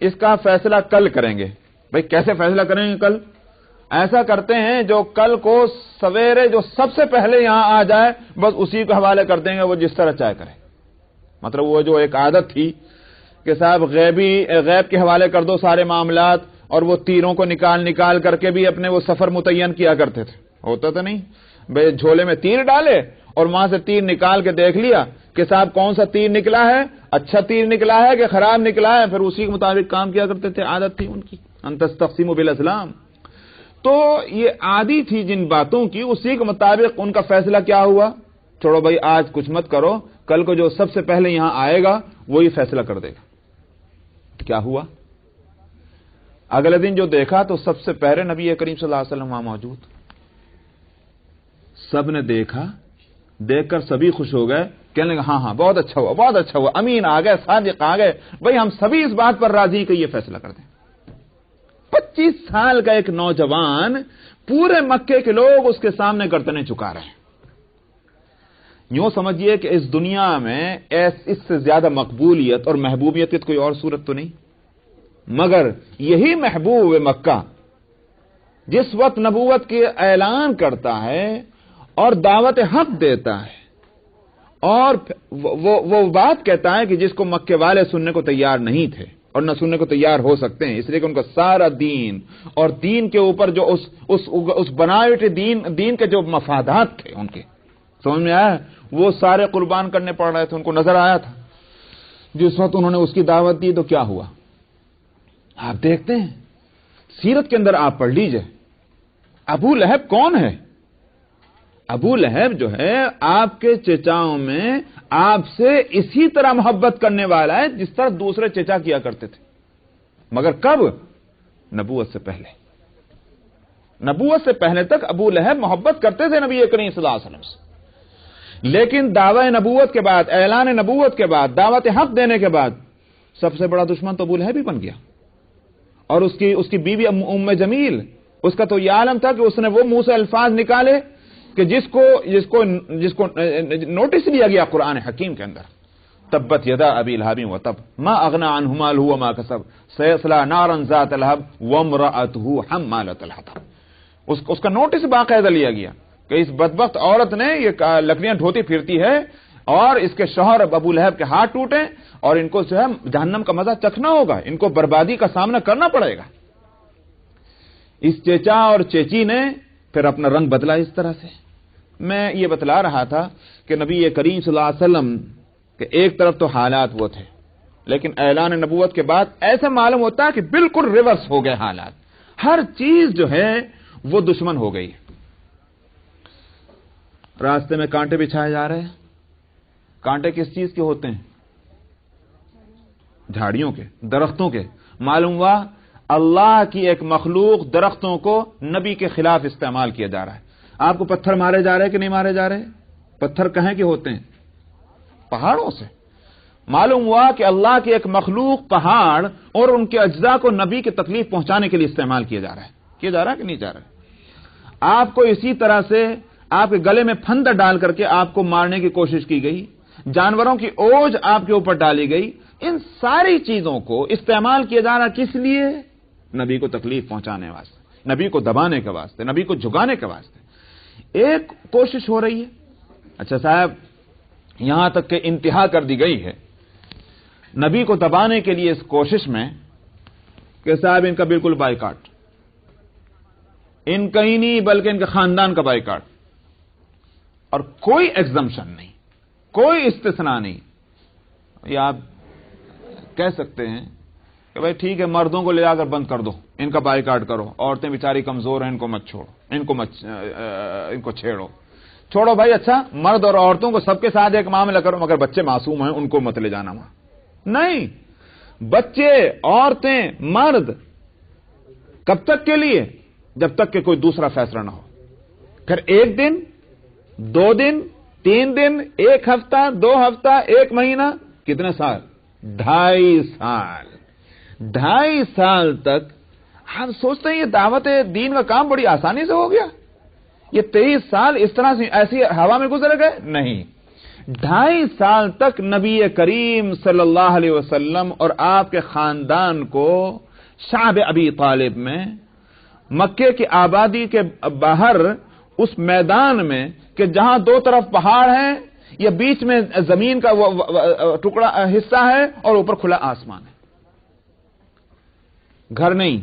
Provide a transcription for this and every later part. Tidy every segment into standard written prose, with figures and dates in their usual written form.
اس کا فیصلہ کل کریں گے. بھئی کیسے فیصلہ کریں گے کل؟ ایسا کرتے ہیں جو کل کو سویرے جو سب سے پہلے یہاں آ جائے بس اسی کو حوالے کر دیں گے، وہ جس طرح چاہے کرے. مطلب وہ جو ایک عادت تھی کہ صاحب غیب کے حوالے کر دو سارے معاملات، اور وہ تیروں کو نکال کر کے بھی اپنے وہ سفر متعین کیا کرتے تھے. ہوتا تو نہیں بھئی جھولے میں تیر ڈالے اور وہاں سے تیر نکال کے دیکھ لیا کہ صاحب کون سا تیر نکلا ہے، اچھا تیر نکلا ہے کہ خراب نکلا ہے، پھر اسی کے مطابق کام کیا کرتے تھے. عادت تھی ان کی ان تستقسموا بالازلام. تو یہ عادی تھی جن باتوں کی، اسی کے مطابق ان کا فیصلہ کیا ہوا؟ چھوڑو بھائی آج کچھ مت کرو، کل کو جو سب سے پہلے یہاں آئے گا وہی فیصلہ کر دے گا. کیا ہوا؟ اگلے دن جو دیکھا تو سب سے پہلے نبی کریم صلی اللہ علیہ وسلم وہاں موجود. سب نے دیکھا، دیکھ کر سبھی خوش ہو گئے، کہنے لگے ہاں بہت اچھا ہوا، بہت اچھا ہوا، امین آ گئے، صادق آ گئے، بھائی ہم سبھی اس بات پر راضی کہ یہ فیصلہ کر دیں. 25 سال کا ایک نوجوان، پورے مکے کے لوگ اس کے سامنے گردنیں جھکا رہے ہیں. یوں سمجھیے کہ اس دنیا میں اس سے زیادہ مقبولیت اور محبوبیت کی کوئی اور صورت تو نہیں. مگر یہی محبوب مکہ جس وقت نبوت کے اعلان کرتا ہے اور دعوت حق دیتا ہے اور وہ بات کہتا ہے کہ جس کو مکے والے سننے کو تیار نہیں تھے اور نہ سننے کو تیار ہو سکتے ہیں، اس لیے کہ ان کا سارا دین اور دین کے اوپر جو اس بنائے ہوئے دین کے جو مفادات تھے ان کے، سمجھ میں آیا، وہ سارے قربان کرنے پڑ رہے تھے. ان کو نظر آیا تھا جس وقت انہوں نے اس کی دعوت دی تو کیا ہوا. آپ دیکھتے ہیں سیرت کے اندر، آپ پڑھ لیجئے ابو لہب کون ہے. ابو لہب جو ہے آپ کے چچاؤں میں آپ سے اسی طرح محبت کرنے والا ہے جس طرح دوسرے چچا کیا کرتے تھے. مگر کب؟ نبوت سے پہلے. نبوت سے پہلے تک ابو لہب محبت کرتے تھے نبی کریم صلی اللہ علیہ وسلم سے، لیکن دعوی نبوت کے بعد، اعلان نبوت کے بعد، دعوت حق دینے کے بعد سب سے بڑا دشمن تو ابو لہب ہی بن گیا. اور اس کی بیوی ام جمیل، اس کا تو یہ عالم تھا کہ اس نے وہ منہ سے الفاظ نکالے کہ جس کو نوٹس لیا گیا قرآن حکیم کے اندر، تبت یدا ابی لہب وتب ما اغنى عنه ماله وما كسب سيصلى نارا ذات لهب وامرأته حمالة الحطب. اس کا نوٹس باقاعدہ لیا گیا کہ اس بدبخت عورت نے یہ لکڑیاں ڈھوتی پھرتی ہے اور اس کے شوہر ابو لہب کے ہاتھ ٹوٹے اور ان کو جو ہے جہنم کا مزہ چکھنا ہوگا، ان کو بربادی کا سامنا کرنا پڑے گا. اس چچا اور چیچی نے پھر اپنا رنگ بدلا اس طرح سے. میں یہ بتلا رہا تھا کہ نبی کریم صلی اللہ علیہ وسلم کہ ایک طرف تو حالات وہ تھے، لیکن اعلان نبوت کے بعد ایسا معلوم ہوتا ہے کہ بالکل ریورس ہو گئے حالات. ہر چیز جو ہے وہ دشمن ہو گئی. راستے میں کانٹے بچھائے جا رہے ہیں. کانٹے کس چیز کے ہوتے ہیں؟ جھاڑیوں کے، درختوں کے. معلوم ہوا اللہ کی ایک مخلوق درختوں کو نبی کے خلاف استعمال کیا جا رہا ہے. آپ کو پتھر مارے جا رہے ہیں کہ نہیں مارے جا رہے؟ پتھر کہاں کے ہوتے ہیں؟ پہاڑوں سے. معلوم ہوا کہ اللہ کی ایک مخلوق پہاڑ اور ان کے اجزاء کو نبی کی تکلیف پہنچانے کے لیے استعمال کیا جا رہا ہے. کیا جا رہا ہے کہ نہیں جا رہا ہے؟ آپ کو اسی طرح سے آپ کے گلے میں پھند ڈال کر کے آپ کو مارنے کی کوشش کی گئی، جانوروں کی اوج آپ کے اوپر ڈالی گئی. ان ساری چیزوں کو استعمال کیا جا رہا کس لیے؟ نبی کو تکلیف پہنچانے واسطے، نبی کو دبانے کے واسطے، نبی کو جھکانے کے واسطے. ایک کوشش ہو رہی ہے. اچھا صاحب، یہاں تک کہ انتہا کر دی گئی ہے نبی کو دبانے کے لیے اس کوشش میں کہ صاحب ان کا بالکل بائیکاٹ، ان کا ہی نہیں بلکہ ان کے خاندان کا بائیکاٹ، اور کوئی ایگزمپشن نہیں، کوئی استثناء نہیں. یا آپ کہہ سکتے ہیں کہ بھائی ٹھیک ہے مردوں کو لے جا کر بند کر دو، ان کا بائیکاٹ کرو، عورتیں بیچاری کمزور ہیں ان کو مت چھوڑو، ان کو چھیڑو. چھوڑو بھائی، اچھا مرد اور عورتوں کو سب کے ساتھ ایک معاملہ کرو، مگر بچے معصوم ہیں ان کو مت لے جانا وہاں. نہیں، بچے، عورتیں، مرد کب تک کے لیے؟ جب تک کہ کوئی دوسرا فیصلہ نہ ہو. پھر 1 دن، 2 دن، 3 دن، 1 ہفتہ، 2 ہفتہ، 1 مہینہ، کتنے سال؟ 2.5 سال. 2.5 سال تک ہم سوچتے ہیں یہ دعوت دین کا کام بڑی آسانی سے ہو گیا. یہ 23 سال اس طرح سے ایسی ہوا میں گزر گئے؟ نہیں. 2.5 سال تک نبی کریم صلی اللہ علیہ وسلم اور آپ کے خاندان کو شعب ابی طالب میں مکے کی آبادی کے باہر اس میدان میں کہ جہاں دو طرف پہاڑ ہیں یا بیچ میں زمین کا ٹکڑا حصہ ہے اور اوپر کھلا آسمان ہے، گھر نہیں،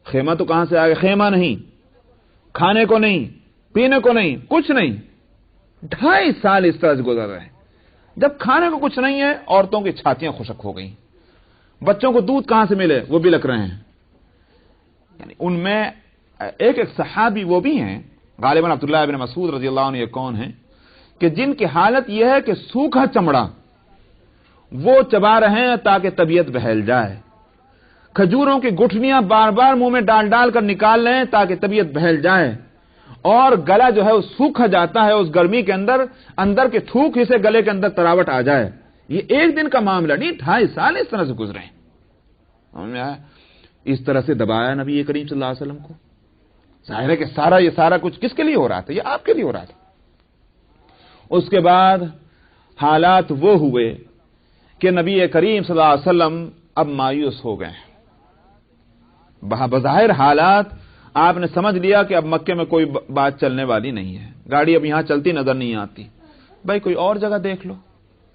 خیمہ تو کہاں سے آ گیا، خیمہ نہیں، کھانے کو نہیں، پینے کو نہیں، کچھ نہیں، 2.5 سال اس طرح سے گزر رہے ہیں۔ جب کھانے کو کچھ نہیں ہے، عورتوں کی چھاتیاں خشک ہو گئیں، بچوں کو دودھ کہاں سے ملے وہ بلک رہے ہیں۔ یعنی ان میں ایک صحابی وہ بھی ہیں، غالباً عبداللہ ابن مسعود رضی اللہ عنہ، یہ کون ہیں کہ جن کی حالت یہ ہے کہ سوکھا چمڑا وہ چبا رہے ہیں تاکہ طبیعت بہل جائے، کھجوروں کی گٹھلیاں بار بار منہ میں ڈال ڈال کر نکال رہے ہیں تاکہ طبیعت بہل جائے، اور گلا جو ہے وہ سوکھا جاتا ہے اس گرمی کے اندر کے تھوک ہی سے گلے کے اندر تراوٹ آ جائے۔ یہ ایک دن کا معاملہ نہیں، 2.5 سال اس طرح سے گزرے ہیں۔ سمجھ میں آیا؟ اس طرح سے دبایا نبی کریم صلی اللہ علیہ وسلم کو۔ ظاہر ہے کہ یہ سارا کچھ کس کے لیے ہو رہا تھا؟ یہ آپ کے لیے ہو رہا تھا۔ اس کے بعد حالات وہ ہوئے کہ نبی کریم صلی اللہ علیہ وسلم اب مایوس ہو گئے۔ بظاہر حالات آپ نے سمجھ لیا کہ اب مکے میں کوئی بات چلنے والی نہیں ہے، گاڑی اب یہاں چلتی نظر نہیں آتی، بھائی کوئی اور جگہ دیکھ لو۔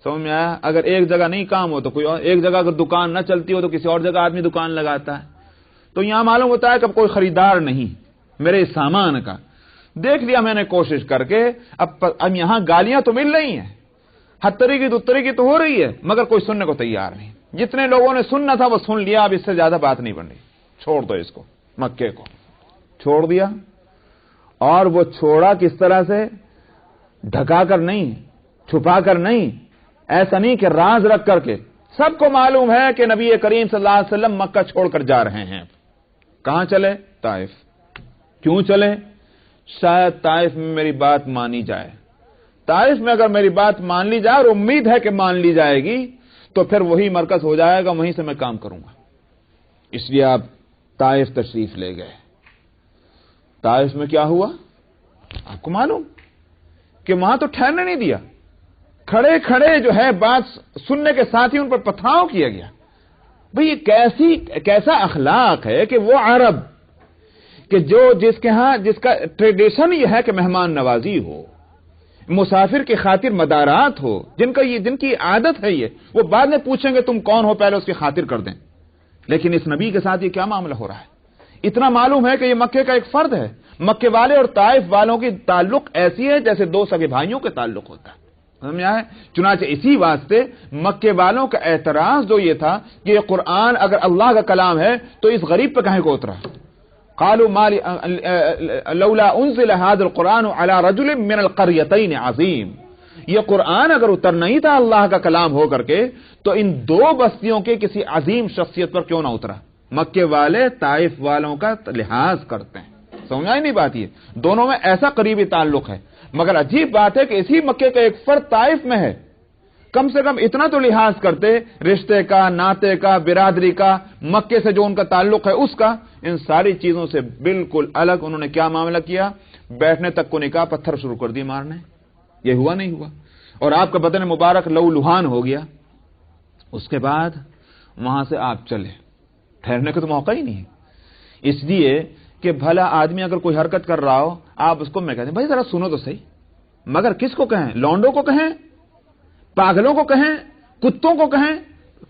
سمجھ میں آیا؟ اگر ایک جگہ نہیں کام ہو تو کوئی اور، ایک جگہ اگر دکان نہ چلتی ہو تو کسی اور جگہ آدمی دکان لگاتا ہے۔ تو یہاں معلوم ہوتا ہے کہ اب کوئی خریدار نہیں میرے سامان کا، دیکھ لیا میں نے کوشش کر کے، اب یہاں گالیاں تو مل رہی ہیں، ہتری کی دتری کی تو ہو رہی ہے، مگر کوئی سننے کو تیار نہیں۔ جتنے لوگوں نے سننا تھا وہ سن لیا، اب اس سے زیادہ بات نہیں بن رہی، چھوڑ دو اس کو، مکے کو چھوڑ دیا۔ اور وہ چھوڑا کس طرح سے؟ ڈھکا کر نہیں، چھپا کر نہیں، ایسا نہیں کہ راز رکھ کر کے۔ سب کو معلوم ہے کہ نبی کریم صلی اللہ علیہ وسلم مکہ چھوڑ کر جا رہے ہیں۔ کہاں چلے؟ طائف۔ کیوں چلے؟ شاید طائف میں میری بات مانی جائے، طائف میں اگر میری بات مان لی جائے، اور امید ہے کہ مان لی جائے گی، تو پھر وہی مرکز ہو جائے گا، وہیں سے میں کام کروں گا۔ اس لیے آپ طائف تشریف لے گئے۔ طائف میں کیا ہوا آپ کو معلوم کہ وہاں تو ٹھہرنے نہیں دیا، کھڑے کھڑے جو ہے بات سننے کے ساتھ ہی ان پر پتھراؤ کیا گیا۔ بھئی یہ کیسا اخلاق ہے کہ وہ عرب کہ جس کا ٹریڈیشن یہ ہے کہ مہمان نوازی ہو، مسافر کی خاطر مدارات ہو، جن کی عادت ہے یہ، وہ بعد میں پوچھیں گے تم کون ہو، پہلے اس کی خاطر کر دیں۔ لیکن اس نبی کے ساتھ یہ کیا معاملہ ہو رہا ہے؟ اتنا معلوم ہے کہ یہ مکے کا ایک فرد ہے، مکے والے اور طائف والوں کی تعلق ایسی ہے جیسے دو سگے بھائیوں کے تعلق ہوتا ہے۔ سمجھ میں آیا؟ چنانچہ اسی واسطے مکے والوں کا اعتراض جو یہ تھا کہ یہ قرآن اگر اللہ کا کلام ہے تو اس غریب پہ کہیں کو اترا؟ قالوا ما لولا انزل هذا القرآن على رجل من القريتين عظيم، یہ قرآن اگر اتر نہیں تھا اللہ کا کلام ہو کر کے تو ان دو بستیوں کے کسی عظیم شخصیت پر کیوں نہ اترا؟ مکے والے طائف والوں کا لحاظ کرتے ہیں۔ سمجھ آئی نہیں بات؟ یہ دونوں میں ایسا قریبی تعلق ہے، مگر عجیب بات ہے کہ اسی مکے کا ایک فرد طائف میں ہے، کم سے کم اتنا تو لحاظ کرتے رشتے کا، ناطے کا، برادری کا، مکے سے جو ان کا تعلق ہے اس کا۔ ان ساری چیزوں سے بالکل الگ انہوں نے کیا معاملہ کیا؟ بیٹھنے تک کو نکاح پتھر شروع کر دی مارنے۔ یہ ہوا نہیں ہوا؟ اور آپ کا بدن مبارک لہو لہان ہو گیا۔ اس کے بعد وہاں سے آپ چلے، ٹھہرنے کا تو موقع ہی نہیں ہے، اس لیے کہ بھلا آدمی اگر کوئی حرکت کر رہا ہو آپ اس کو میں کہتے ہیں بھائی ذرا سنو تو صحیح، مگر کس کو کہیں؟ لونڈوں کو کہیں، پاگلوں کو کہیں، کتوں کو کہیں؟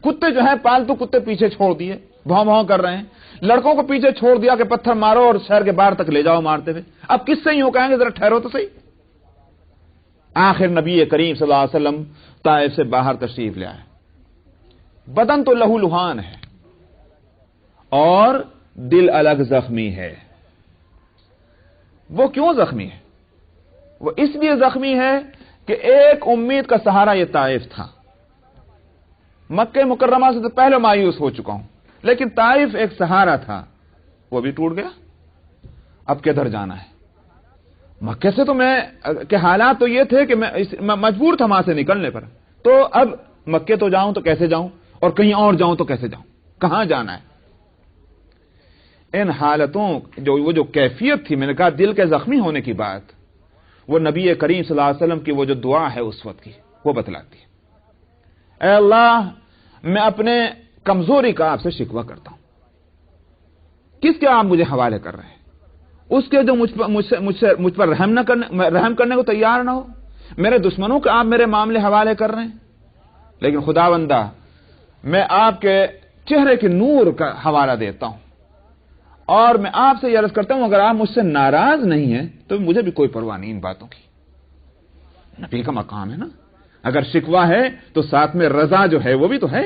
کتے جو ہیں پالتو کتے پیچھے چھوڑ دیے، بھاؤ بھاؤ کر رہے ہیں، لڑکوں کو پیچھے چھوڑ دیا کہ پتھر مارو اور شہر کے باہر تک لے جاؤ مارتے ہوئے۔ اب کس سے یوں کہیں گے ذرا ٹھہرو تو صحیح؟ آخر نبی کریم صلی اللہ علیہ وسلم طائف سے باہر تشریف لے آئے، بدن تو لہو لہان ہے اور دل الگ زخمی ہے۔ وہ کیوں زخمی ہے؟ وہ اس لیے زخمی ہے کہ ایک امید کا سہارا یہ طائف تھا۔ مکہ مکرمہ سے تو پہلے مایوس ہو چکا ہوں، لیکن طائف ایک سہارا تھا، وہ بھی ٹوٹ گیا۔ اب کدھر جانا ہے؟ مکے سے تو کہ حالات تو یہ تھے کہ میں مجبور تھا وہاں سے نکلنے پر، تو اب مکے تو جاؤں تو کیسے جاؤں، اور کہیں اور جاؤں تو کیسے جاؤں، کہاں جانا ہے؟ ان حالتوں وہ جو کیفیت تھی، میں نے کہا دل کے زخمی ہونے کی بات، وہ نبی کریم صلی اللہ علیہ وسلم کی وہ جو دعا ہے اس وقت کی وہ بتلاتی ہے۔ اے اللہ، میں اپنے کمزوری کا آپ سے شکوہ کرتا ہوں۔ کس کے آپ مجھے حوالے کر رہے ہیں؟ اس کے جو مجھ پر رحم کرنے کو تیار نہ ہو، میرے دشمنوں کے آپ میرے معاملے حوالے کر رہے ہیں۔ لیکن خداوندہ، میں آپ کے چہرے کے نور کا حوالہ دیتا ہوں، اور میں آپ سے یہ عرض کرتا ہوں اگر آپ مجھ سے ناراض نہیں ہیں تو مجھے بھی کوئی پرواہ نہیں ان باتوں کی۔ نبی کا مقام ہے نا، اگر شکوہ ہے تو ساتھ میں رضا جو ہے وہ بھی تو ہے۔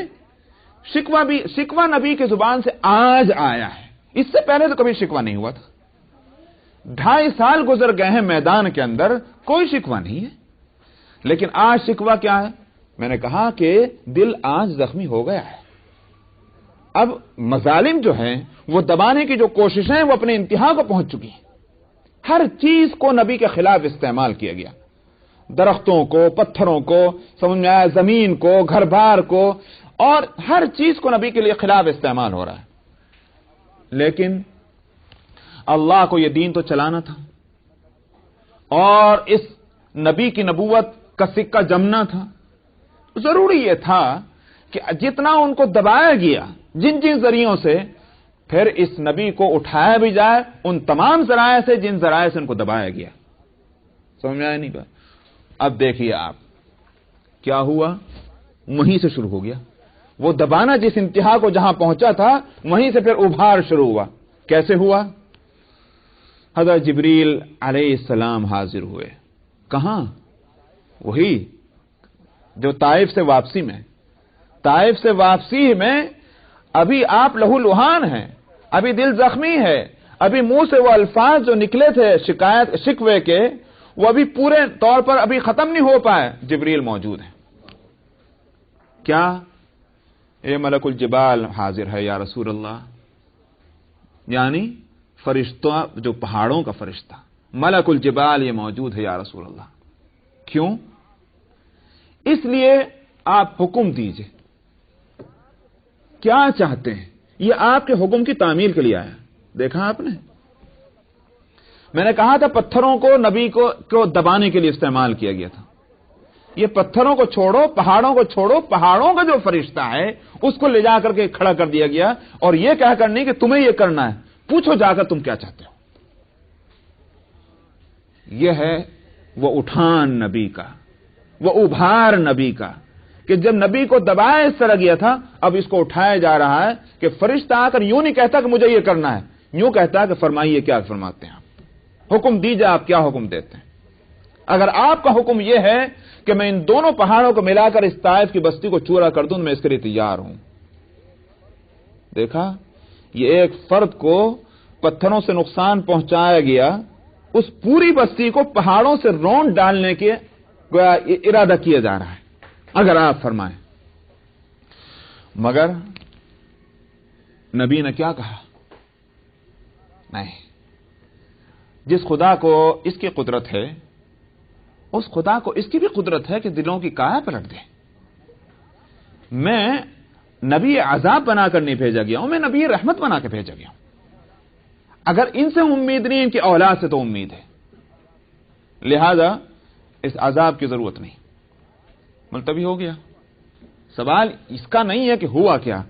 شکوہ نبی کی زبان سے آج آیا ہے، اس سے پہلے تو کبھی شکوہ نہیں ہوا تھا۔ 2.5 سال گزر گئے ہیں میدان کے اندر، کوئی شکوہ نہیں ہے، لیکن آج شکوہ کیا ہے؟ میں نے کہا کہ دل آج زخمی ہو گیا ہے۔ اب مظالم جو ہیں وہ دبانے کی جو کوششیں وہ اپنے انتہا کو پہنچ چکی ہیں۔ ہر چیز کو نبی کے خلاف استعمال کیا گیا، درختوں کو، پتھروں کو، سمجھ میں آیا، زمین کو، گھر بار کو، اور ہر چیز کو نبی کے لیے خلاف استعمال ہو رہا ہے۔ لیکن اللہ کو یہ دین تو چلانا تھا، اور اس نبی کی نبوت کا سکہ جمنا تھا۔ ضروری یہ تھا کہ جتنا ان کو دبایا گیا جن ذریعوں سے، پھر اس نبی کو اٹھایا بھی جائے ان تمام ذرائع سے جن ذرائع سے ان کو دبایا گیا۔ سمجھ میں آیا نہیں بات؟ اب دیکھیے آپ کیا ہوا، وہیں سے شروع ہو گیا وہ دبانا، جس انتہا کو جہاں پہنچا تھا وہیں سے پھر ابھار شروع ہوا۔ کیسے ہوا؟ حضرت جبریل علیہ السلام حاضر ہوئے۔ کہاں؟ وہی جو طائف سے واپسی میں، طائف سے واپسی میں ابھی آپ لہو لہان ہیں، ابھی دل زخمی ہے، ابھی منہ سے وہ الفاظ جو نکلے تھے شکایت شکوے کے وہ ابھی پورے طور پر ابھی ختم نہیں ہو پائے۔ جبریل موجود ہیں۔ کیا؟ اے ملک الجبال حاضر ہے یا رسول اللہ، یعنی فرشتہ جو پہاڑوں کا فرشتہ ملک الجبال یہ موجود ہے یا رسول اللہ۔ کیوں؟ اس لیے آپ حکم دیجئے، کیا چاہتے ہیں؟ یہ آپ کے حکم کی تعمیل کے لیے آیا۔ دیکھا آپ نے، میں نے کہا تھا پتھروں کو نبی کو دبانے کے لیے استعمال کیا گیا تھا۔ یہ پتھروں کو چھوڑو، پہاڑوں کو چھوڑو، پہاڑوں کا جو فرشتہ ہے اس کو لے جا کر کے کھڑا کر دیا گیا، اور یہ کہہ کر نہیں کہ تمہیں یہ کرنا ہے، پوچھو جا کر تم کیا چاہتے ہو۔ یہ ہے وہ اٹھان نبی کا، وہ ابھار نبی کا، کہ جب نبی کو دبایا اس طرح گیا تھا، اب اس کو اٹھایا جا رہا ہے کہ فرشتہ آ کر یوں نہیں کہتا کہ مجھے یہ کرنا ہے، یوں کہتا ہے کہ فرمائیے کیا فرماتے ہیں آپ، حکم دیجئے آپ کیا حکم دیتے ہیں۔ اگر آپ کا حکم یہ ہے کہ میں ان دونوں پہاڑوں کو ملا کر اس طائف کی بستی کو چورا کر دوں، میں اس کے لیے تیار ہوں۔ دیکھا، یہ ایک فرد کو پتھروں سے نقصان پہنچایا گیا، اس پوری بستی کو پہاڑوں سے رونڈ ڈالنے کے گویا ارادہ کیا جا رہا ہے، اگر آپ فرمائیں۔ مگر نبی نے کیا کہا؟ نہیں، جس خدا کو اس کی قدرت ہے اس خدا کو اس کی بھی قدرت ہے کہ دلوں کی کایا پلٹ دے۔ میں نبی عذاب بنا کر نہیں بھیجا گیا ہوں، میں نبی رحمت بنا کے بھیجا گیا ہوں۔ اگر ان سے امید نہیں، ان کی اولاد سے تو امید ہے، لہذا اس عذاب کی ضرورت نہیں۔ ملتوی ہو گیا۔ سوال اس کا نہیں ہے کہ ہوا کیا،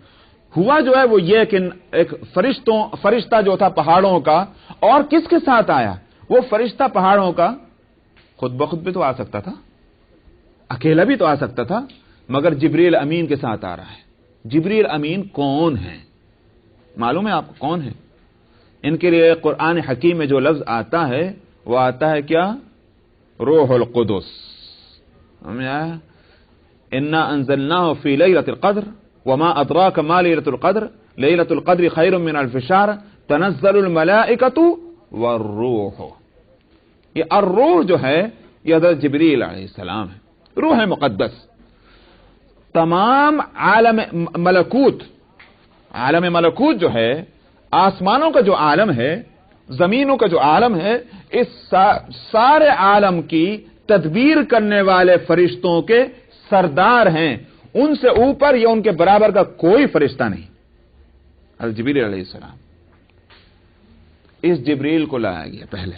ہوا جو ہے وہ یہ کہ ایک فرشتہ جو تھا پہاڑوں کا، اور کس کے ساتھ آیا؟ وہ فرشتہ پہاڑوں کا خود بخود بھی تو آ سکتا تھا، اکیلا بھی تو آ سکتا تھا، مگر جبریل امین کے ساتھ آ رہا ہے۔ جبریل امین کون ہے؟ معلوم ہے آپ کو کون ہے؟ ان کے لیے قرآن حکیم میں جو لفظ آتا ہے وہ آتا ہے کیا؟ روح القدس۔ انا انزلناه في ليلة القدر وما ادراك ما ليلة القدر ليلة القدر خير من الف شهر تنزل الملائكة والروح۔ یہ الروح جو ہے یہ حضرت جبریل علیہ السلام ہے، روح مقدس۔ تمام عالم ملکوت جو ہے، آسمانوں کا جو عالم ہے، زمینوں کا جو عالم ہے، اس سارے عالم کی تدبیر کرنے والے فرشتوں کے سردار ہیں، ان سے اوپر یا ان کے برابر کا کوئی فرشتہ نہیں۔ حضرت جبریل علیہ السلام، اس جبریل کو لایا گیا پہلے،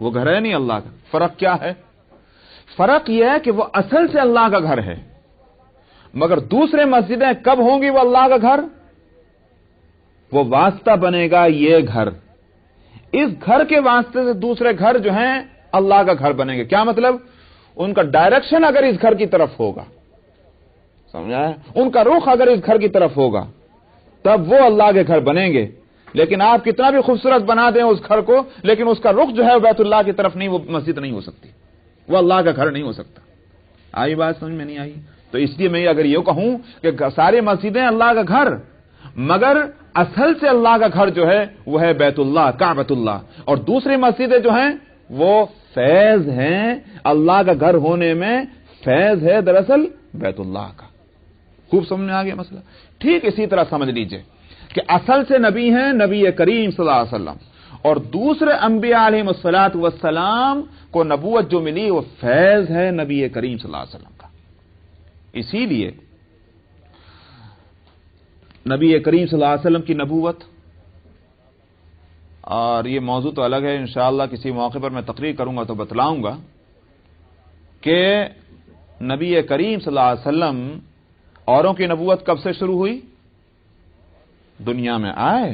وہ گھر ہے نہیں اللہ کا. فرق کیا ہے؟ فرق یہ ہے کہ وہ اصل سے اللہ کا گھر ہے، مگر دوسرے مسجدیں کب ہوں گی وہ اللہ کا گھر؟ وہ واسطہ بنے گا یہ گھر، اس گھر کے واسطے سے دوسرے گھر جو ہیں اللہ کا گھر بنیں گے. کیا مطلب؟ ان کا ڈائریکشن اگر اس گھر کی طرف ہوگا، سمجھا ہے؟ ان کا رخ اگر اس گھر کی طرف ہوگا تب وہ اللہ کے گھر بنیں گے. لیکن آپ کتنا بھی خوبصورت بنا دیں اس گھر کو، لیکن اس کا رخ جو ہے بیت اللہ کی طرف نہیں، وہ مسجد نہیں ہو سکتی، وہ اللہ کا گھر نہیں ہو سکتا. آئی بات سمجھ میں نہیں آئی؟ تو اس لیے میں اگر یہ کہوں کہ ساری مسجدیں اللہ کا گھر، مگر اصل سے اللہ کا گھر جو ہے وہ ہے بیت اللہ، کعبۃ اللہ، اور دوسری مسجدیں جو ہیں وہ فیض ہیں. اللہ کا گھر ہونے میں فیض ہے دراصل بیت اللہ کا. خوب سمجھ میں آ گیا مسئلہ؟ ٹھیک اسی طرح سمجھ لیجئے کہ اصل سے نبی ہیں نبی کریم صلی اللہ علیہ وسلم، اور دوسرے انبیاء علیہم الصلوۃ والسلام کو نبوت جو ملی وہ فیض ہے نبی کریم صلی اللہ علیہ وسلم کا. اسی لیے نبی کریم صلی اللہ علیہ وسلم کی نبوت، اور یہ موضوع تو الگ ہے، انشاءاللہ کسی موقع پر میں تقریر کروں گا تو بتلاؤں گا کہ نبی کریم صلی اللہ علیہ وسلم اوروں کی نبوت کب سے شروع ہوئی؟ دنیا میں آئے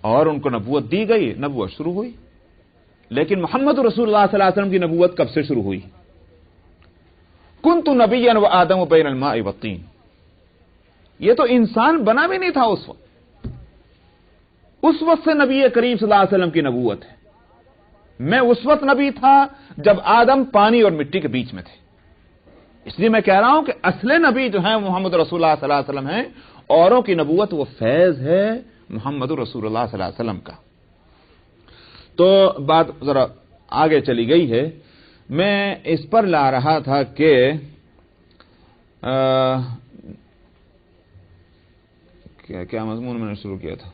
اور ان کو نبوت دی گئی، نبوت شروع ہوئی. لیکن محمد رسول اللہ صلی اللہ علیہ وسلم کی نبوت کب سے شروع ہوئی؟ کنت نبیا وآدم بین الماء والطین. یہ تو انسان بنا بھی نہیں تھا اس وقت سے نبی کریم صلی اللہ علیہ وسلم کی نبوت ہے. میں اس وقت نبی تھا جب آدم پانی اور مٹی کے بیچ میں تھے. اس لیے میں کہہ رہا ہوں کہ اصل نبی جو ہیں محمد رسول اللہ صلی اللہ علیہ وسلم ہیں، اوروں کی نبوت وہ فیض ہے محمد رسول اللہ صلی اللہ علیہ وسلم کا. تو بات ذرا آگے چلی گئی ہے. میں اس پر لا رہا تھا کہ کیا مضمون میں نے شروع کیا تھا؟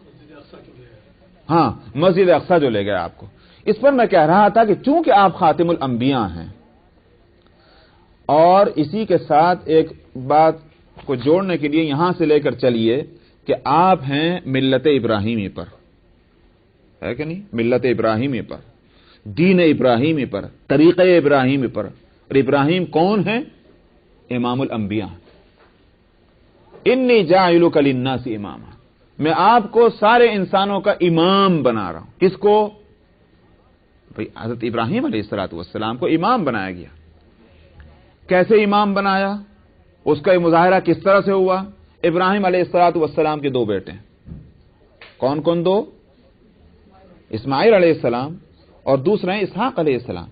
ہاں، مسجد اقصی جو لے گیا آپ کو. اس پر میں کہہ رہا تھا کہ چونکہ آپ خاتم الانبیاء ہیں، اور اسی کے ساتھ ایک بات کو جوڑنے کے لیے یہاں سے لے کر چلیے کہ آپ ہیں ملت ابراہیمی پر، ہے کہ نہیں؟ ملت ابراہیمی پر، دین ابراہیمی پر، طریقہ ابراہیمی پر. اور ابراہیم کون ہے؟ امام الانبیاء. انی جاعلک للناس اماما، میں آپ کو سارے انسانوں کا امام بنا رہا ہوں. کس کو؟ بھئی حضرت ابراہیم علیہ السلام کو امام بنایا گیا. کیسے امام بنایا؟ اس کا مظاہرہ کس طرح سے ہوا؟ ابراہیم علیہ السلام کے دو بیٹے ہیں. کون کون دو؟ اسماعیل علیہ السلام اور دوسرے ہیں اسحاق علیہ السلام.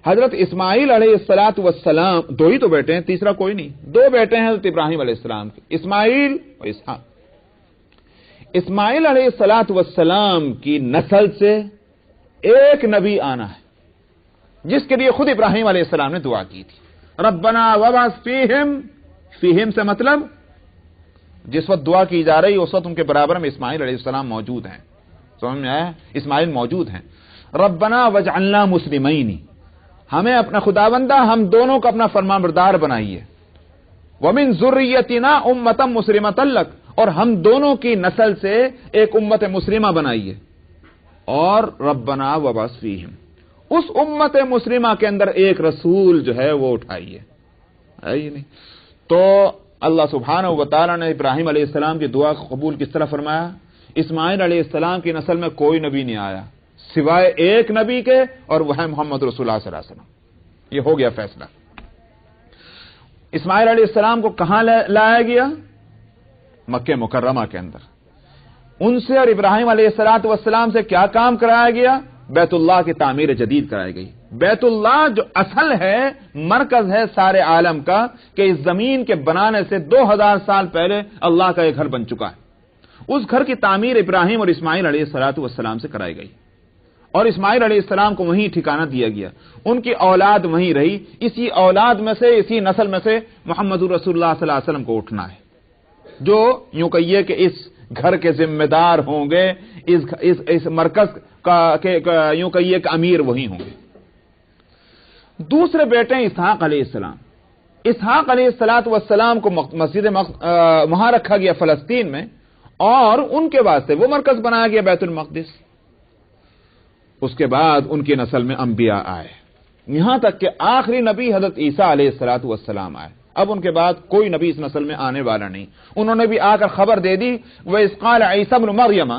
حضرت اسماعیل علیہ السلام دو ہی تو بیٹے ہیں، تیسرا کوئی نہیں. دو بیٹے ہیں حضرت ابراہیم علیہ السلام کے، اسماعیل اور اسحاق. اسماعیل علیہ السلام کی نسل سے ایک نبی آنا ہے، جس کے لیے خود ابراہیم علیہ السلام نے دعا کی تھی. ربنا وابعث فیہم سے مطلب جس وقت دعا کی جا رہی اس وقت ان کے برابر میں اسماعیل علیہ السلام موجود ہیں. سمجھ میں آیا؟ اسماعیل موجود ہیں. ربنا وجعلنا مسلمین، ہمیں اپنا خداوندہ ہم دونوں کو اپنا فرمانبردار بنائیے. ومن ذریتنا امۃ مسلمۃ لک، اور ہم دونوں کی نسل سے ایک امت مسلمہ بنائیے. اور ربنا وابعث فیہم، اس امت مسلمہ کے اندر ایک رسول جو ہے وہ اٹھائیے. ہے یہ نہیں؟ تو اللہ سبحانہ و تعالی نے ابراہیم علیہ السلام کی دعا کو قبول کس طرح فرمایا؟ اسماعیل علیہ السلام کی نسل میں کوئی نبی نہیں آیا سوائے ایک نبی کے، اور وہ ہے محمد رسول اللہ صلی اللہ علیہ وسلم. یہ ہو گیا فیصلہ. اسماعیل علیہ السلام کو کہاں لایا گیا؟ مکہ مکرمہ کے اندر. ان سے اور ابراہیم علیہ السلام سے کیا کام کرایا گیا؟ بیت اللہ کی تعمیر جدید کرائی گئی. بیت اللہ جو اصل ہے، مرکز ہے سارے عالم کا، کہ اس زمین کے بنانے سے 2000 سال پہلے اللہ کا ایک گھر بن چکا ہے. اس گھر کی تعمیر ابراہیم اور اسماعیل علیہ السلام سے کرائی گئی، اور اسماعیل علیہ السلام کو وہیں ٹھکانہ دیا گیا. ان کی اولاد وہیں رہی. اسی اولاد میں سے، اسی نسل میں سے محمد رسول اللہ صلی اللہ علیہ وسلم کو اٹھنا ہے، جو یوں کہیے کہ اس گھر کے ذمہ دار ہوں گے، اس مرکز کا یوں کہیے کہ امیر وہی ہوں گے. دوسرے بیٹے اسحاق علیہ السلام. اسحاق علیہ السلام کو مسجد وہاں رکھا گیا فلسطین میں، اور ان کے واسطے وہ مرکز بنایا گیا بیت المقدس. اس کے بعد ان کی نسل میں انبیاء آئے، یہاں تک کہ آخری نبی حضرت عیسیٰ علیہ الصلوۃ والسلام آئے۔ اب ان کے بعد کوئی نبی اس نسل میں آنے والا نہیں۔ انہوں نے بھی آ کر خبر دے دی، وَإِذْ قَالَ عِيسَى ابْنُ مَرْيَمَ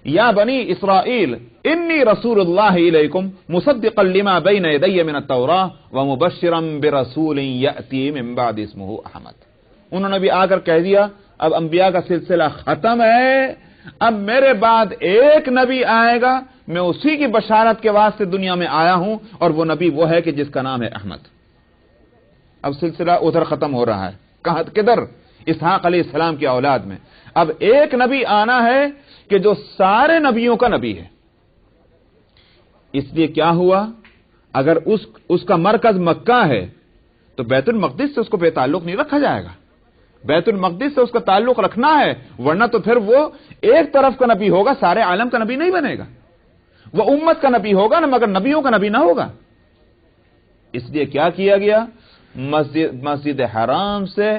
يَا بَنِي إِسْرَائِيلَ إِنِّي رَسُولُ اللَّهِ إِلَيْكُمْ مُصَدِّقًا لِمَا بَيْنَ يَدَيَّ مِنَ التَّوْرَاةِ وَمُبَشِّرًا بِرَسُولٍ يَأْتِي مِن بَعْدِ اسْمُهُ أَحْمَدُ۔ انہوں نے بھی آ کر کہہ دیا اب انبیاء کا سلسلہ ختم ہے، اب میرے بعد ایک نبی آئے گا، میں اسی کی بشارت کے واسطے دنیا میں آیا ہوں، اور وہ نبی وہ ہے کہ جس کا نام ہے احمد۔ اب سلسلہ ادھر ختم ہو رہا ہے، کہاں کدھر؟ اسحاق علیہ السلام کی اولاد میں۔ اب ایک نبی آنا ہے کہ جو سارے نبیوں کا نبی ہے۔ اس لیے کیا ہوا، اگر اس کا مرکز مکہ ہے تو بیت المقدس سے اس کو بے تعلق نہیں رکھا جائے گا، بیت المقدس سے اس کا تعلق رکھنا ہے، ورنہ تو پھر وہ ایک طرف کا نبی ہوگا، سارے عالم کا نبی نہیں بنے گا، وہ امت کا نبی ہوگا نا، مگر نبیوں کا نبی نہ ہوگا۔ اس لیے کیا کیا گیا، مسجد حرام سے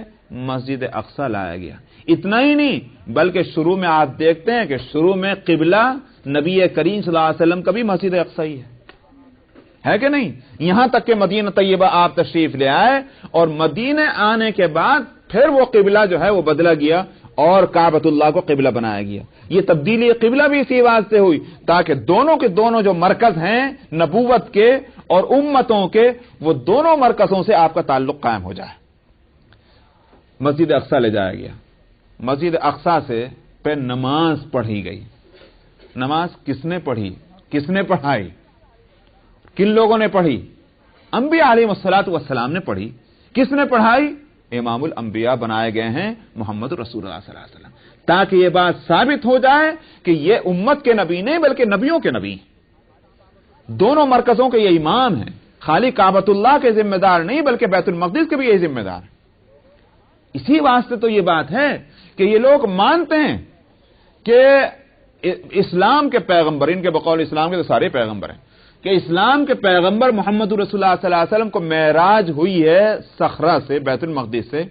مسجد اقصی لایا گیا۔ اتنا ہی نہیں بلکہ شروع میں آپ دیکھتے ہیں کہ شروع میں قبلہ نبی کریم صلی اللہ علیہ وسلم کا بھی مسجد اقصی ہی ہے کہ نہیں؟ یہاں تک کہ مدینہ طیبہ آپ تشریف لے آئے، اور مدینہ آنے کے بعد پھر وہ قبلہ جو ہے وہ بدلا گیا اور کعبۃ اللہ کو قبلہ بنایا گیا۔ یہ تبدیلی قبلہ بھی اسی واسطے ہوئی تاکہ دونوں کے دونوں جو مرکز ہیں نبوت کے اور امتوں کے، وہ دونوں مرکزوں سے آپ کا تعلق قائم ہو جائے۔ مسجد اقصی لے جایا گیا، مسجد اقصی سے پہ نماز پڑھی گئی۔ نماز کس نے پڑھی، کس نے پڑھائی، کن لوگوں نے پڑھی؟ انبیاء علیہ الصلوۃ والسلام نے پڑھی۔ کس نے پڑھائی؟ امام الانبیاء بنائے گئے ہیں محمد رسول اللہ صلی اللہ علیہ وسلم، تاکہ یہ بات ثابت ہو جائے کہ یہ امت کے نبی نہیں بلکہ نبیوں کے نبی، دونوں مرکزوں کے یہ امام ہیں، خالی کعبۃ اللہ کے ذمہ دار نہیں بلکہ بیت المقدس کے بھی یہی ذمہ دار ہیں۔ اسی واسطے تو یہ بات ہے کہ یہ لوگ مانتے ہیں کہ اسلام کے پیغمبر، ان کے بقول اسلام کے تو سارے پیغمبر ہیں، کہ اسلام کے پیغمبر محمد رسول اللہ صلی اللہ علیہ وسلم کو معراج ہوئی ہے صخرہ سے، بیت المقدس سے،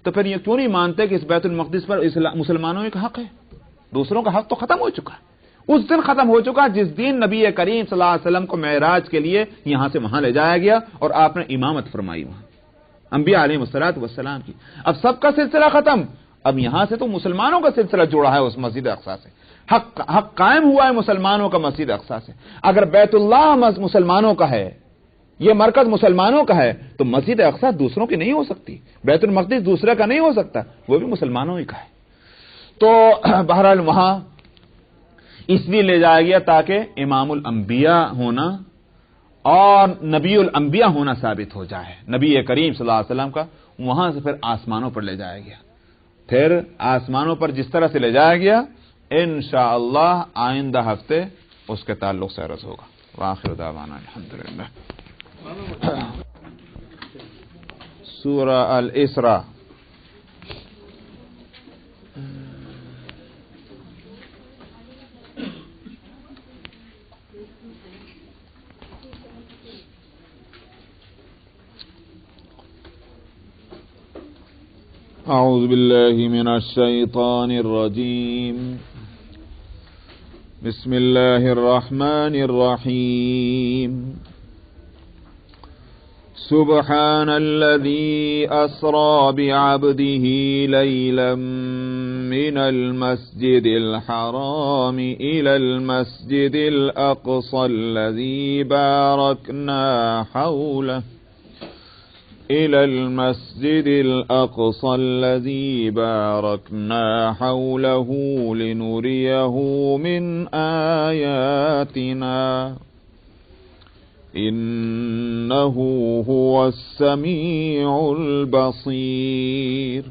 تو پھر یہ کیوں نہیں مانتے کہ اس بیت المقدس پر مسلمانوں کا حق ہے؟ دوسروں کا حق تو ختم ہو چکا ہے، اس دن ختم ہو چکا جس دن نبی کریم صلی اللہ علیہ وسلم کو معراج کے لیے یہاں سے وہاں لے جایا گیا اور آپ نے امامت فرمائی وہاں انبیاء علیہ الصلوۃ والسلام کی۔ اب سب کا سلسلہ ختم، اب یہاں سے تو مسلمانوں کا سلسلہ جڑا ہے اس مسجد اقصی سے، حق قائم ہوا ہے مسلمانوں کا مسجد اقصی سے۔ اگر بیت اللہ مسلمانوں کا ہے، یہ مرکز مسلمانوں کا ہے، تو مسجد اقصی دوسروں کی نہیں ہو سکتی، بیت المقدس دوسرے کا نہیں ہو سکتا، وہ بھی مسلمانوں ہی کا ہے۔ تو بہرحال وہاں اس لیے لے جایا گیا تاکہ امام الانبیاء ہونا اور نبی الانبیاء ہونا ثابت ہو جائے، نبی کریم صلی اللہ علیہ وسلم کا۔ وہاں سے پھر آسمانوں پر لے جایا گیا، پھر آسمانوں پر جس طرح سے لے جایا گیا انشاءاللہ آئندہ ہفتے اس کے تعلق سے عرض ہوگا۔ وآخر دعوانا الحمدللہ۔ سورہ الاسراء۔ اعوذ باللہ من الشیطان الرجیم، بسم اللہ الرحمن الرحیم۔ سبحان الذي أسرى بعبده ليلا من المسجد الحرام إلى المسجد الأقصى الذي باركنا حوله لنريه من آياتنا إنه هو السميع البصير۔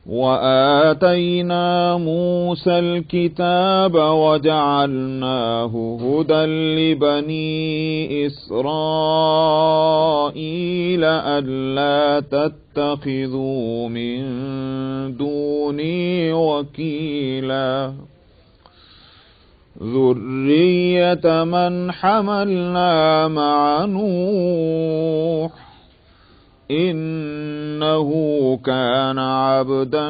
وآتينا موسى الكتاب وجعلناه هدى لبني إسرائيل ألا تتخذوا من دوني وكيلا ذرية من حملنا مع نوح إنه كان عبدا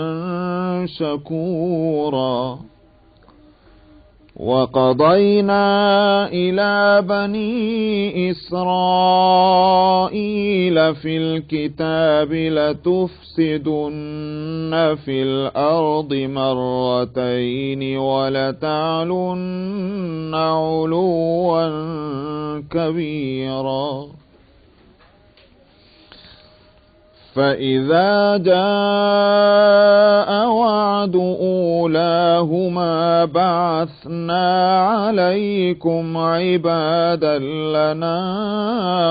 شكورا۔ وَقَضَيْنَا إِلَى بَنِي إِسْرَائِيلَ فِي الْكِتَابِ لَتُفْسِدُنَّ فِي الْأَرْضِ مَرَّتَيْنِ وَلَتَعْلُنَّ عُلُوًّا كَبِيرًا فَإِذَا جَاءَ وَعْدُ أُولَاهُمَا بَعَثْنَا عَلَيْكُمْ عِبَادًا لَنَا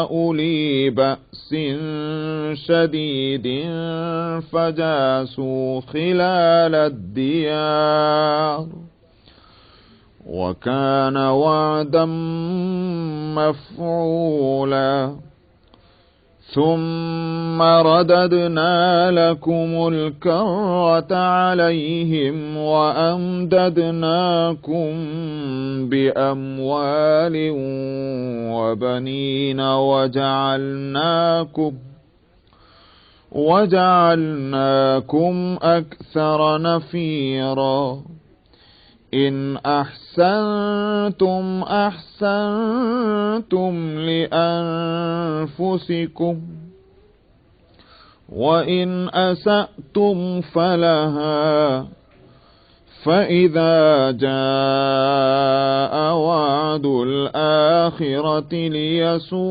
أُولِي بَأْسٍ شَدِيدٍ فَجَاسُوا خِلَالَ الدِّيَارِ وَكَانَ وَعْدًا مَفْعُولًا ثُمَّ رَدَدْنَا لَكُمُ الْكَرَّةَ عَلَيْهِمْ وَأَمْدَدْنَاكُمْ بِأَمْوَالٍ وَبَنِينَ وَجَعَلْنَاكُمْ أَكْثَرَ نَفِيرًا إِنْ أَحْسَنْتُمْ أَحْسَنْتُمْ لِأَنفُسِكُمْ وَإِنْ أَسَأْتُمْ فَلَهَا فَإِذَا جَاءَ وَعْدُ الْآخِرَةِ لِيَسُوءُوا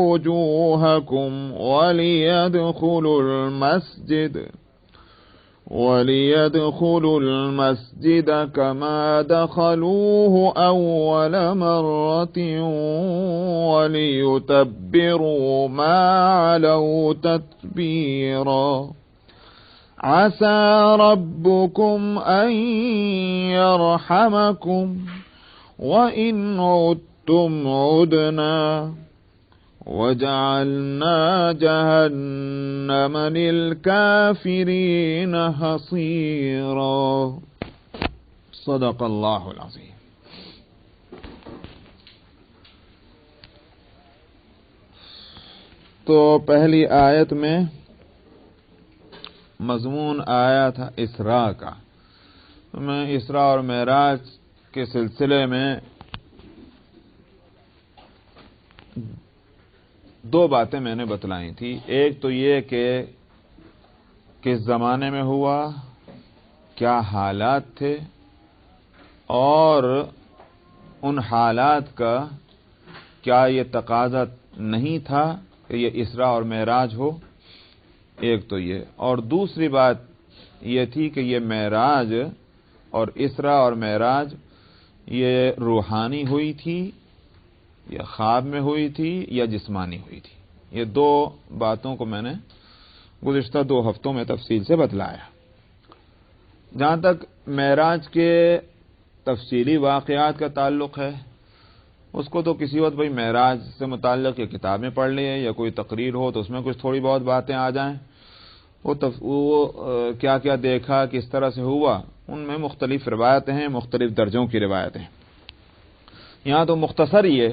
وُجُوهَكُمْ وليدخلوا المسجد كما دخلوه أول مرة وليتبروا ما علوا تتبيرا عسى ربكم أن يرحمكم وإن عدتم عدنا وَجَعَلْنَا جَهَنَّمَ لِلْكَافِرِينَ حَصِيرًا صدق اللہ العظیم۔ تو پہلی آیت میں مضمون آیا تھا اسراء کا۔ میں اسراء اور معراج کے سلسلے میں دو باتیں میں نے بتلائی تھی۔ ایک تو یہ کہ کس زمانے میں ہوا، کیا حالات تھے، اور ان حالات کا کیا یہ تقاضا نہیں تھا کہ یہ اسراء اور معراج ہو، ایک تو یہ۔ اور دوسری بات یہ تھی کہ یہ معراج اور اسراء اور معراج یہ روحانی ہوئی تھی یا خواب میں ہوئی تھی یا جسمانی ہوئی تھی۔ یہ دو باتوں کو میں نے گزشتہ 2 ہفتوں میں تفصیل سے بتلایا۔ جہاں تک معراج کے تفصیلی واقعات کا تعلق ہے، اس کو تو کسی وقت بھائی معراج سے متعلق یہ کتابیں پڑھ لیں یا کوئی تقریر ہو تو اس میں کچھ تھوڑی بہت باتیں آ جائیں، وہ کیا کیا دیکھا، کس طرح سے ہوا، ان میں مختلف روایتیں ہیں، مختلف درجوں کی روایتیں ہیں۔ یہاں تو مختصر یہ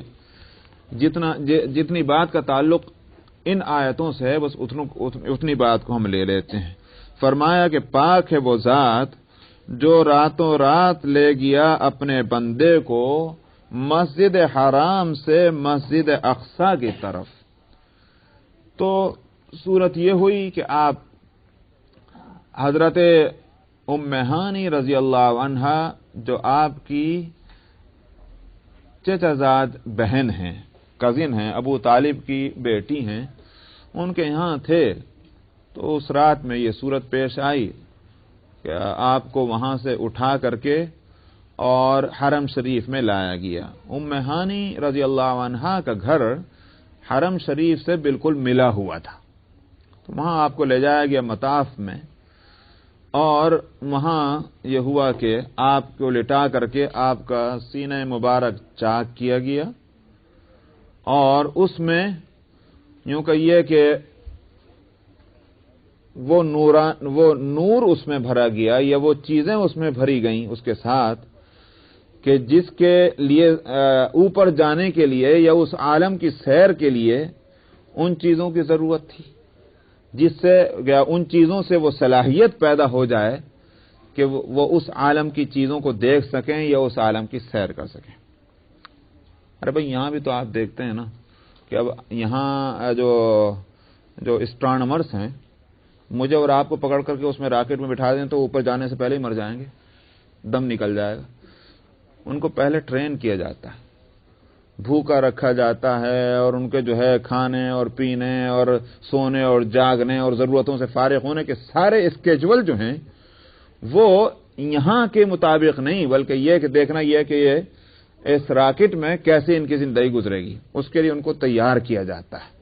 جتنی بات کا تعلق ان آیتوں سے ہے، بس اتنی بات کو ہم لے لیتے ہیں۔ فرمایا کہ پاک ہے وہ ذات جو راتوں رات لے گیا اپنے بندے کو مسجد حرام سے مسجد اقصی کی طرف۔ تو صورت یہ ہوئی کہ آپ حضرت ام ہانی رضی اللہ عنہا جو آپ کی چچا زاد بہن ہیں، کزن ہیں، ابو طالب کی بیٹی ہیں، ان کے یہاں تھے۔ تو اس رات میں یہ صورت پیش آئی کہ آپ کو وہاں سے اٹھا کر کے اور حرم شریف میں لایا گیا۔ ام ہانی رضی اللہ عنہا کا گھر حرم شریف سے بالکل ملا ہوا تھا، تو وہاں آپ کو لے جایا گیا مطاف میں، اور وہاں یہ ہوا کہ آپ کو لٹا کر کے آپ کا سینہ مبارک چاک کیا گیا، اور اس میں یوں کہیے کہ وہ نور اس میں بھرا گیا، یا وہ چیزیں اس میں بھری گئیں اس کے ساتھ کہ جس کے لیے اوپر جانے کے لیے یا اس عالم کی سیر کے لیے ان چیزوں کی ضرورت تھی، جس سے ان چیزوں سے وہ صلاحیت پیدا ہو جائے کہ وہ اس عالم کی چیزوں کو دیکھ سکیں یا اس عالم کی سیر کر سکیں۔ ارے بھائی یہاں بھی تو آپ دیکھتے ہیں نا کہ اب یہاں جو اسٹرانومرس ہیں، مجھے اور آپ کو پکڑ کر کے اس میں راکٹ میں بٹھا دیں تو اوپر جانے سے پہلے ہی مر جائیں گے، دم نکل جائے گا۔ ان کو پہلے ٹرین کیا جاتا ہے، بھوکا رکھا جاتا ہے، اور ان کے جو ہے کھانے اور پینے اور سونے اور جاگنے اور ضرورتوں سے فارغ ہونے کے سارے اسکیجول جو ہیں وہ یہاں کے مطابق نہیں، بلکہ یہ کہ دیکھنا یہ کہ یہ اس راکٹ میں کیسے ان کی زندگی گزرے گی، اس کے لیے ان کو تیار کیا جاتا ہے۔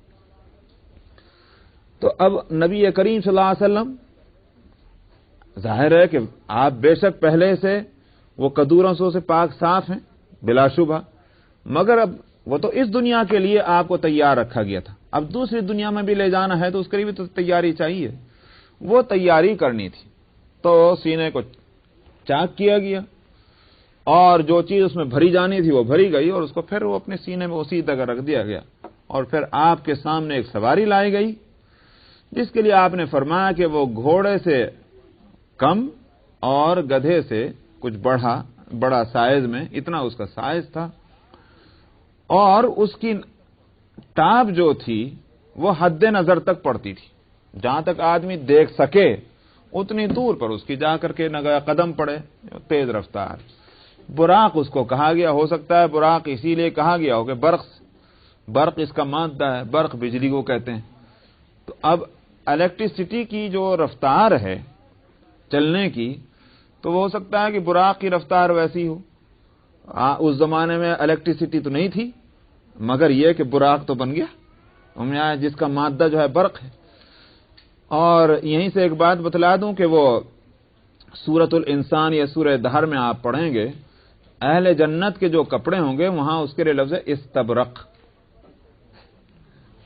تو اب نبی کریم صلی اللہ علیہ وسلم، ظاہر ہے کہ آپ بے شک پہلے سے وہ قدوروں سے پاک صاف ہیں بلا شبہ، مگر اب وہ تو اس دنیا کے لیے آپ کو تیار رکھا گیا تھا، اب دوسری دنیا میں بھی لے جانا ہے تو اس کے لیے بھی تو تیاری چاہیے، وہ تیاری کرنی تھی۔ تو سینے کو چاک کیا گیا اور جو چیز اس میں بھری جانی تھی وہ بھری گئی، اور اس کو پھر وہ اپنے سینے میں اسی جگہ رکھ دیا گیا، اور پھر آپ کے سامنے ایک سواری لائی گئی جس کے لیے آپ نے فرمایا کہ وہ گھوڑے سے کم اور گدھے سے کچھ بڑا سائز میں، اتنا اس کا سائز تھا، اور اس کی ٹاپ جو تھی وہ حد نظر تک پڑتی تھی، جہاں تک آدمی دیکھ سکے اتنی دور پر اس کی جا کر کے نگاہ قدم پڑے، تیز رفتار۔ براق اس کو کہا گیا، ہو سکتا ہے براق اسی لیے کہا گیا ہو کہ برق اس کا مادہ ہے، برق بجلی کو کہتے ہیں۔ تو اب الیکٹریسٹی کی جو رفتار ہے چلنے کی، تو وہ ہو سکتا ہے کہ براق کی رفتار ویسی ہو۔ اس زمانے میں الیکٹریسٹی تو نہیں تھی، مگر یہ کہ براق تو بن گیا، جس کا مادہ جو ہے برق ہے۔ اور یہیں سے ایک بات بتلا دوں کہ وہ سورۃ الانسان یا سورہ دہر میں آپ پڑھیں گے، اہل جنت کے جو کپڑے ہوں گے وہاں اس کے لیے لفظ ہے استبرق۔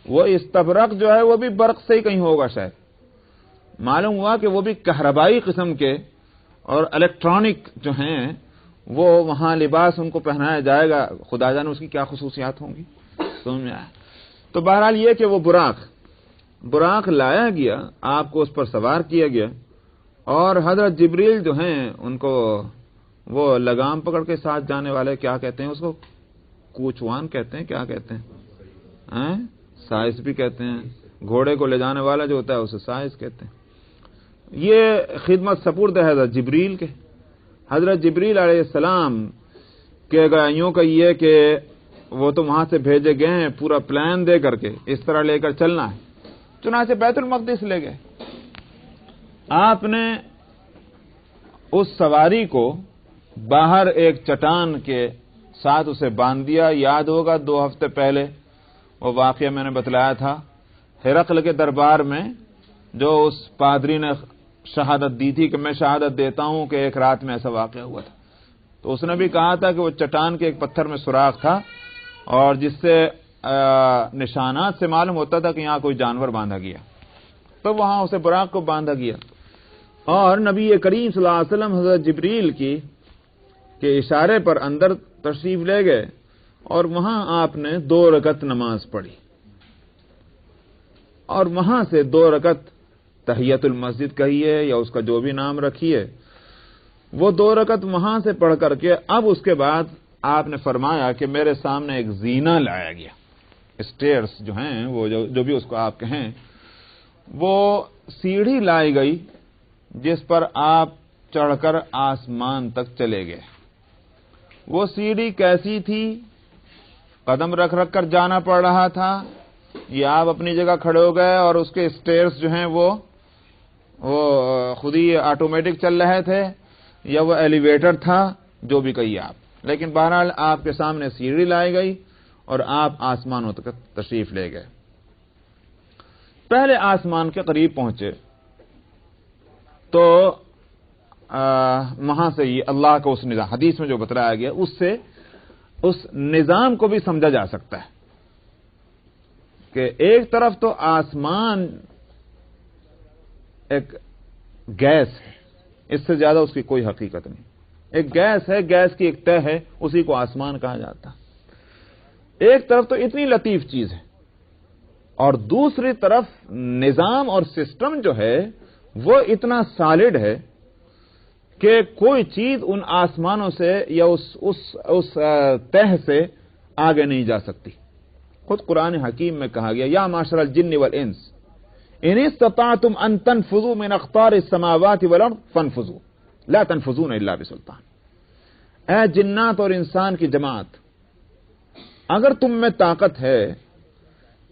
وہ استبرق جو ہے وہ بھی برق سے ہی کہیں ہوگا، شاید معلوم ہوا کہ وہ بھی کہربائی قسم کے اور الیکٹرانک جو ہیں وہ وہاں لباس ان کو پہنایا جائے گا، خدا جانے اس کی کیا خصوصیات ہوں گی، سمجھ میں آیا۔ تو بہرحال یہ کہ وہ براق لایا گیا، آپ کو اس پر سوار کیا گیا، اور حضرت جبریل جو ہیں ان کو وہ لگام پکڑ کے ساتھ جانے والے، کیا کہتے ہیں اس کو، کوچوان کہتے ہیں، کیا کہتے ہیں، سائز بھی کہتے ہیں، گھوڑے کو لے جانے والا جو ہوتا ہے اسے سائز کہتے ہیں۔ یہ خدمت سپرد ہے حضرت جبریل کے۔ حضرت جبریل علیہ السلام کے گایوں کا یہ کہ وہ تو وہاں سے بھیجے گئے ہیں پورا پلان دے کر کے، اس طرح لے کر چلنا ہے، چنانچہ بیت المقدس لے گئے۔ آپ نے اس سواری کو باہر ایک چٹان کے ساتھ اسے باندھ دیا۔ یاد ہوگا 2 ہفتے پہلے وہ واقعہ میں نے بتلایا تھا، ہرقل کے دربار میں جو اس پادری نے شہادت دی تھی کہ میں شہادت دیتا ہوں کہ ایک رات میں ایسا واقعہ ہوا تھا، تو اس نے بھی کہا تھا کہ وہ چٹان کے ایک پتھر میں سوراخ تھا، اور جس سے نشانات سے معلوم ہوتا تھا کہ یہاں کوئی جانور باندھا گیا، تو وہاں اسے براق کو باندھا گیا۔ اور نبی کریم صلی اللہ علیہ وسلم حضرت جبریل کے اشارے پر اندر تشریف لے گئے، اور وہاں آپ نے 2 رکعت نماز پڑھی، اور وہاں سے 2 رکعت تحیت المسجد کہیے یا اس کا جو بھی نام رکھیے، وہ 2 رکعت وہاں سے پڑھ کر کے اب اس کے بعد آپ نے فرمایا کہ میرے سامنے ایک زینہ لایا گیا، اسٹیئرز جو ہیں وہ جو بھی اس کو آپ کہیں، وہ سیڑھی لائی گئی جس پر آپ چڑھ کر آسمان تک چلے گئے۔ وہ سیڑھی کیسی تھی؟ قدم رکھ کر جانا پڑ رہا تھا، یا آپ اپنی جگہ کھڑے ہو گئے اور اس کے اسٹیئرز جو ہیں وہ خود ہی آٹومیٹک چل رہے تھے، یا وہ ایلیویٹر تھا، جو بھی کہیے آپ، لیکن بہرحال آپ کے سامنے سیڑھی لائی گئی اور آپ آسمانوں تک تشریف لے گئے۔ پہلے آسمان کے قریب پہنچے تو وہاں سے یہ اللہ کا اس نظام، حدیث میں جو بتلایا گیا، اس سے اس نظام کو بھی سمجھا جا سکتا ہے کہ ایک طرف تو آسمان ایک گیس ہے، اس سے زیادہ اس کی کوئی حقیقت نہیں، ایک گیس ہے، گیس کی ایک تہ ہے، اسی کو آسمان کہا جاتا۔ ایک طرف تو اتنی لطیف چیز ہے، اور دوسری طرف نظام اور سسٹم جو ہے وہ اتنا سالڈ ہے کہ کوئی چیز ان آسمانوں سے یا اس تہ سے آگے نہیں جا سکتی. خود قرآن حکیم میں کہا گیا یا معاشر الجن والانس ان استطعتم ان تنفذوا من اقطار السماوات والارض فانفذوا لا تنفذون الا بسلطان. اے جنات اور انسان کی جماعت، اگر تم میں طاقت ہے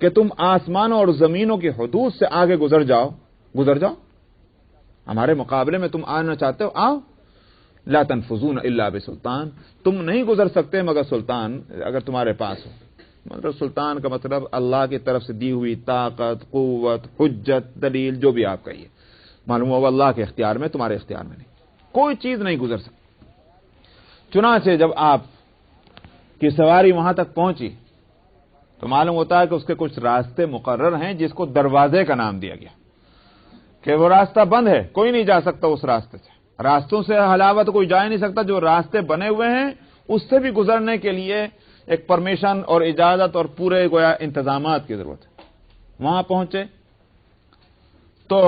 کہ تم آسمانوں اور زمینوں کی حدود سے آگے گزر جاؤ، ہمارے مقابلے میں تم آنا چاہتے ہو، آؤ. لا تنفذون الا بسلطان، تم نہیں گزر سکتے مگر سلطان اگر تمہارے پاس ہو. مطلب سلطان کا مطلب اللہ کی طرف سے دی ہوئی طاقت، قوت، حجت، دلیل، جو بھی آپ کہیے، معلوم ہو اللہ کے اختیار میں، تمہارے اختیار میں نہیں. کوئی چیز نہیں گزر سکتی. چنانچہ جب آپ کی سواری وہاں تک پہنچی تو معلوم ہوتا ہے کہ اس کے کچھ راستے مقرر ہیں جس کو دروازے کا نام دیا گیا کہ وہ راستہ بند ہے، کوئی نہیں جا سکتا اس راستے سے. راستوں سے علاوہ تو کوئی جا ہی نہیں سکتا. جو راستے بنے ہوئے ہیں اس سے بھی گزرنے کے لیے ایک پرمیشن اور اجازت اور پورے گویا انتظامات کی ضرورت ہے. وہاں پہنچے تو